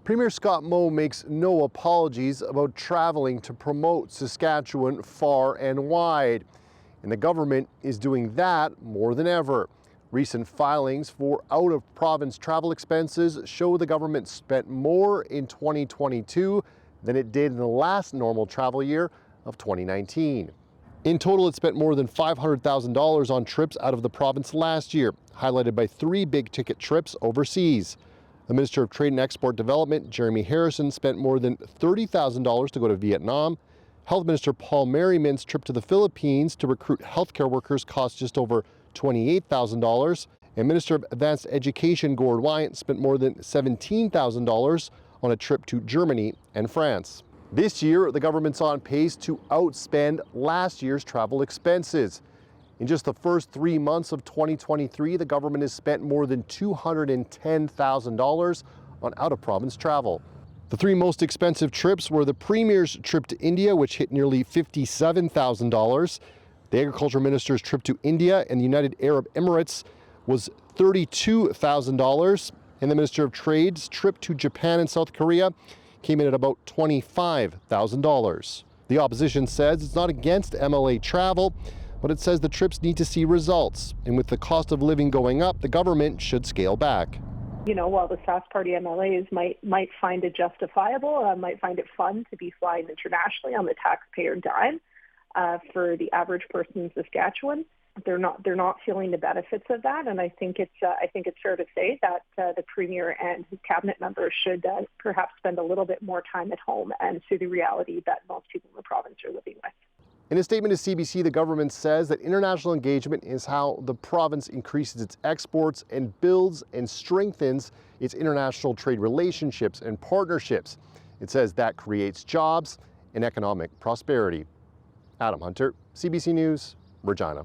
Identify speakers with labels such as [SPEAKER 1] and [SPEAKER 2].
[SPEAKER 1] Premier Scott Moe makes no apologies about traveling to promote Saskatchewan far and wide, and the government is doing that more than ever. Recent filings for out-of-province travel expenses show the government spent more in 2022 than it did in the last normal travel year of 2019. In total, it spent more than $500,000 on trips out of the province last year, highlighted by 3 big-ticket trips overseas. The Minister of Trade and Export Development, Jeremy Harrison, spent more than $30,000 to go to Vietnam. Health Minister Paul Merriman's trip to the Philippines to recruit healthcare workers cost just over $28,000. And Minister of Advanced Education Gord Wyant spent more than $17,000 on a trip to Germany and France. This year, the government's on pace to outspend last year's travel expenses. In just the first 3 months of 2023, the government has spent more than $210,000 on out-of-province travel. The 3 most expensive trips were the Premier's trip to India, which hit nearly $57,000. The Agriculture Minister's trip to India and the United Arab Emirates was $32,000. And the Minister of Trade's trip to Japan and South Korea came in at about $25,000. The opposition says it's not against MLA travel, but it says the trips need to see results. And with the cost of living going up, the government should scale back.
[SPEAKER 2] You know, while the Sask Party MLAs might find it justifiable, might find it fun to be flying internationally on the taxpayer dime, for the average person in Saskatchewan, they're not feeling the benefits of that. And I think it's fair to say that the Premier and his cabinet members should perhaps spend a little bit more time at home and see the reality that most people in the province are living with.
[SPEAKER 1] In a statement to CBC, the government says that international engagement is how the province increases its exports and builds and strengthens its international trade relationships and partnerships. It says that creates jobs and economic prosperity. Adam Hunter, CBC News, Regina.